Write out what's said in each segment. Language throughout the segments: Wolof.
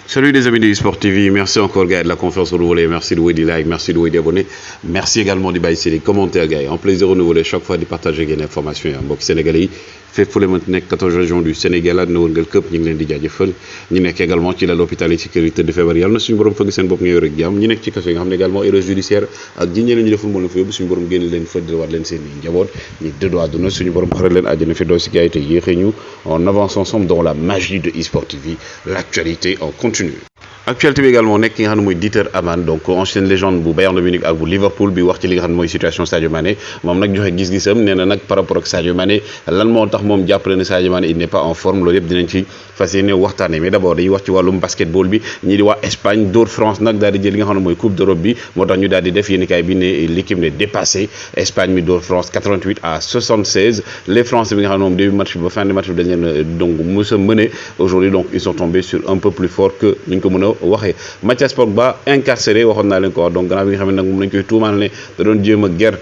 Salut les amis de eSport TV, merci encore gars de la confiance renouvelée, merci de vous des likes, merci de vous des abonnés, merci également de baisser les commentaires gars. En plaisir renouvelé chaque fois de partager des informations yi mbokk sénégalais yi fépp fu leen mënti nekk 14 régions du Sénégal ak na wërngal këpp ñu ngi leen di jaajëfal ñi nekk également ci lal hôpital yi ci kër yi tëdd feebar yàlla na suñu borom fëgg seen bopp nga yor ak jàmm ñi nekk ci kaso yi nga xam ne également erreur judiciaire ak ji ñeneen ñu deful moo leen fa yóbbu suñu borom génn leen fa delluwaat leen seen i njaboot ñi dëddu àdduna suñu borom xaral leen àjjana fi doo si gars yi te yéexee ñu on avance ensemble dans la magie de eSport TV, l'actualité en continu. Actualité bi également nekk ki nga xam ne mooy Dieter Hamann donc ancienne légende bu Bayern de Munich ak bu Liverpool bi wax ci li nga xam ne mooy situation Sadio Mané moom nag joxe gis-gisam nee na nag par rapport ak Sadio Mané lan moo tax moom jàppale ne Sadio Mané il n'est pas en forme loolu yëpp dinañ ci fas yéene waxtaanee mais d'abord dañuy wax ci wàllum basketball bi ñii di waa Espagne dóor France nag daal di jël li nga xam ne mooy Coupe d'Europe bi moo tax ñu daal di def yéenekaay bi ne l'équipe n'est dépassée Espagne mi dóor France 88-76 les Français bi nga xam ne moom début match bi ba fin de match bi dañ leen donc mos a mëne aujourd'hui donc ils sont tombés sur un peu plus fort que ñu ko mën a waxee Mathias Pogba incarcéré waxoon naa leen ko wax donc gannaaw bi nga xam ne nag moom lañ koy tuumaal ne da doon jéem a guerre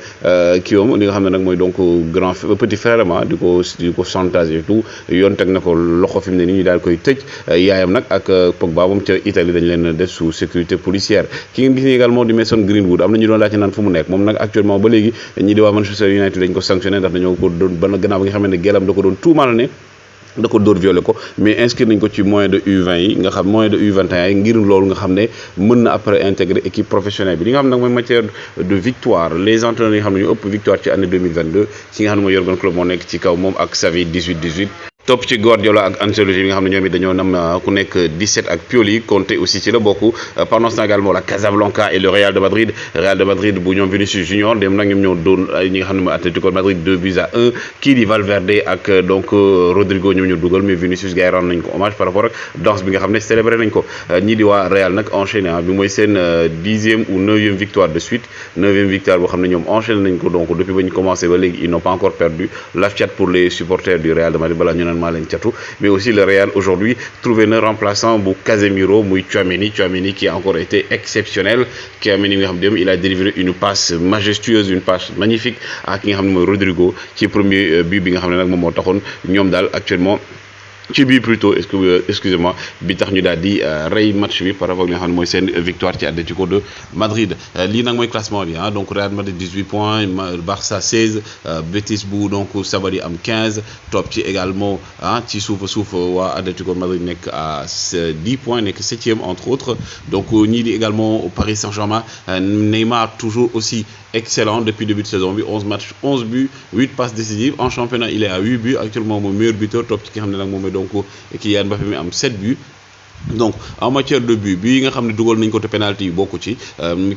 kii wam li nga xam ne nag mooy donc grand petit frère ma di ko chantage et tout yoon teg na ko loxo fi mu ne nii ñu daal koy tëj yaayam nag ak Pogba moom ca Italie dañ leen def sous sécurité policière ki ngeen gis ni également di Mason Greenwood am na ñu doon laajte naan fu mu nekk moom nag actuellement ba léegi ñi di waa Manchester United dañ ko sanctionné ndax dañoo ko doon ba gannaaw bi nga xam ne gelam da ko doon tuumaal ne da ko dóor violé ko mais inscrit nañ ko ci moins de U20 yi nga xam moins de U21 yi ngir loolu nga xam ne mën na après intégrer équipe professionnelle bi li nga xam nag mooy matière de victoire les entraîneurs yi nga xam ne ñu ëpp victoire ci année 2022 ki nga xam ne mooy Jürgen Klopp moo nekk ci kaw moom ak Xavi 18-18 topp ci Guardiola ak Ancelotti yi nga xam ne ñoom it dañoo nam ku nekk 17 ak Pioli Conte aussi ci la bokk pendant ce temps également la Casablanca et le Real de Madrid bu ñoom Vinicius Junior dem nag ñoom ñoo doon ñi nga xam ne mooy Atlético de Madrid 2-1 kii di Valverde ak donc Rodrigo ñoom ñoo dugal mais Vinicius gars yi rendre nañ ko hommage par rapport ak danse bi nga xam ne célébré nañ ko ñii di waa Real nag enchaîné bi mooy seen 10e ou 9e victoire de suite 9e victoire boo xam ne ñoom enchaîné nañ ko donc depuis ba ñu commencé ba léegi ils n'ont pas encore perdu laf chat pour les supporters du Real de Madrid balaa ñu mais aussi le Real aujourd'hui trouvé un remplaçant pour Casemiro muy Tchouaméni qui a encore été exceptionnel Tchouaméni nga xam ne il a délivré une passe majestueuse une passe magnifique à ki nga xam ne mooy Rodrigo ci premier but bi nga xam ne nag moom moo taxoon ñoom daal actuellement ci bii plutôt excusez-moi bi tax ñu daal di rey match bi par rapport ak li nga xam ne mooy seen victoire ci Atlético de Madrid lii nag mooy classement bi donc Real Madrid 18 points Barça 16 Betis bu donc Sabadi am 15 topp ci également ci suuf waa Atlético de Madrid nekk à 10 points nekk 7e entre autres donc ñii di également Paris Saint-Germain Neymar toujours aussi excellent depuis début de saison bi 11 matchs 11 buts 8 passes décisives en championnat il est à 8 buts actuellement mooy meilleur buteur topp ci ki nga xam ne nag moom donc Kylian Mbappé mi am 7 buts donc en matière de but bi nga xam ne dugal nañ ko te penalty yi bokku ci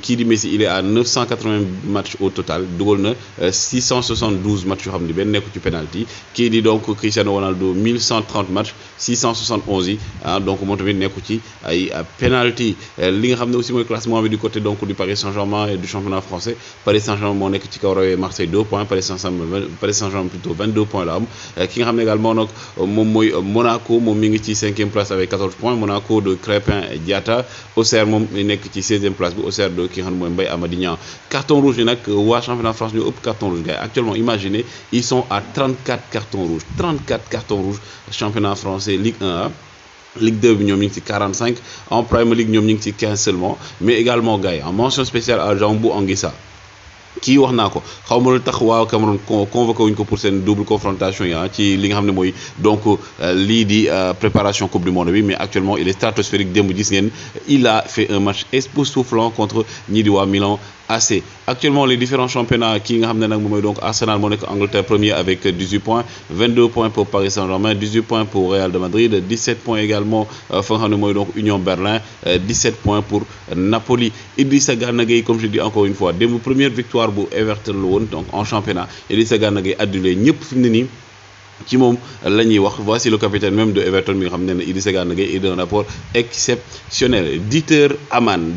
kii di Messi il est à 980 matchs au total dugal na 672 matchs yoo xam ne benn nekku ci penalty kii di donc Cristiano Ronaldo 1130 matchs 671 yi donc moom tamit nekku ci ay penalty li nga xam ne aussi mooy classement bi du côté donc du Paris Saint-Germain et du championnat français Paris Saint-Germain moo nekk ci kaw rawee Marseille 2 points Paris Saint-Germain plutôt 22 points la am ki nga xam ne également nag moom mooy Monaco moom mi ngi ci 5e place avec 14 points Monaco de Crépin Diatta Auxerre moom nekk ci 16e place bi Auxerre de ki nga xam ne mooy Mbaye Amady Niang carton rouge yi nag waa championnat France ñu ëpp carton rouge gars actuellement imaginez ils sont à 34 cartons rouges championnat français Ligue 1 Ligue 2 bi ñoom ñu ngi ci 45 en Premier League ñoom ñu ngi ci 15 seulement mais également gars yi en mention spéciale à Jean-Bou Anguissa kii wax naa ko xaw ma lu tax waa Cameroun convoqué wuñ ko pour seen double confrontation yi ci li nga xam ne mooy donc lii di préparation coupe du monde bi mais actuellement il est stratosphérique démb gis ngeen il a fait un match époustouflant contre ñii di waa Milan AC actuellement les différents championnats kii nga xam ne nag moom mooy donc Arsenal moo nekk Angleterre premier avec 18 points 22 points pour Paris Saint-Germain 18 points pour Real de Madrid 17 points également fa nga xam ne mooy donc Union Berlin 17 points pour Napoli Idrissa Gana Gueye comme je dis encore une fois démb première victoire bu Everton la woon donc en championnat Idrissa Gana Gueye addulé ñëpp fi mu ne nii ci moom la ñuy wax voici le capitaine même de Everton bi nga xam ne Idrissa Gana Gueye est d'un rapport exceptionnel Dieter Hamann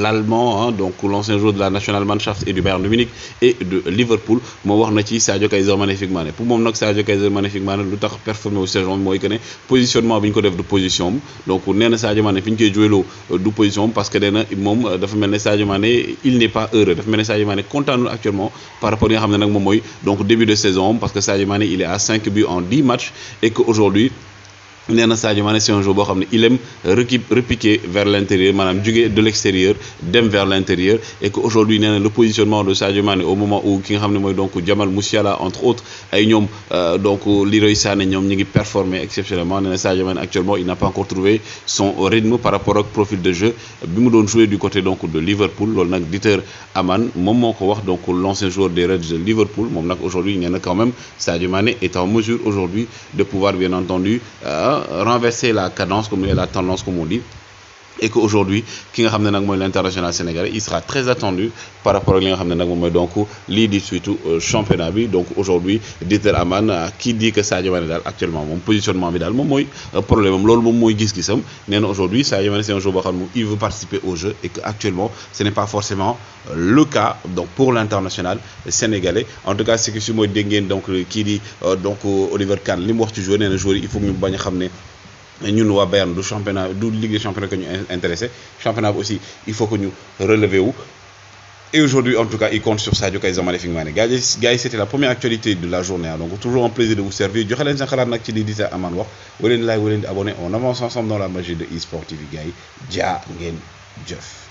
l'allemand donc l'ancien joueur de la Nationalmannschaft et du Bayern de Munich et de Liverpool moo wax na ci Sadio Kaiser Magnifique Mané pour moom nag Sadio Kaiser Magnifique Mané lu tax performé wu saison bi mooy que ne positionnement bi ñu ko def du position donc nee na Sadio Mané fi ñu koy joué loo du position parce que nee na moom dafa mel ne Sadio Mané il n'est pas heureux dafa mel ne Sadio Mané kontaanul actuellement par rapport li nga xam ne nag moom mooy donc début de saison parce que Sadio Mané il est à 5 buts en 10 matchs et qu'aujourd'hui nee na Sadio Mané c'est un joueur boo xam ne il aime repiquer vers l'intérieur maanaam jóge de l'extérieur dem vers l'intérieur et que aujourd'hui nee na le positionnement de Sadio Mané au moment où ki nga xam ne mooy donc Jamal Musiala entre autres ay ñoom donc Leroy Sané ñoom ñi ngi performer exceptionnellement nee na Sadio Mané actuellement il n'a pas encore trouvé son rythme par rapport ak profil de jeu bi mu doon jouer du côté donc de Liverpool loolu nag Dieter Hamann moom moo ko wax donc l'ancien joueur des Reds de Liverpool moom nag aujourd'hui nee na quand même Sadio Mané est en mesure aujourd'hui de pouvoir bien entendu renverser la cadence comme la tendance comme on dit et qu'aujourd'hui ki nga xam ne nag mooy l'international sénégalais il sera très attendu par rapport ak li nga xam ne nag moom mooy donc lii di surtout championnat bi donc aujourd'hui Dieter Hamann qui dit que Sadio Mané daal actuellement moom positionnement bi daal moom mooy problème am loolu moom mooy gis-gisam nee na aujourd'hui Sadio Mané c'est un joueur boo xam ne il veut participer au jeu et que actuellement ce n'est pas forcément le cas donc pour l'international sénégalais en tout cas c'est que si mooy dégg ngeen donc kii di donc Oliver Kahn li mu wax ci joueur nee na joueur il faut que ñu bañ a xam ne ñun waa Bayern du championnat du Ligue des championnats que ñu intéressé championnat bi aussi il faut que ñu relever wu et aujourd'hui en tout cas il compte sur Sadio Kay Magnifique Mané gars yi c'était la première actualité de la journée donc toujours un plaisir de vous servir joxe leen seen xalaat nag ci li Dieter Hamann wax wa leen di like wa leen di abonné on avance ensemble dans la magie de eSport TV gars yi jaa ngeen jëf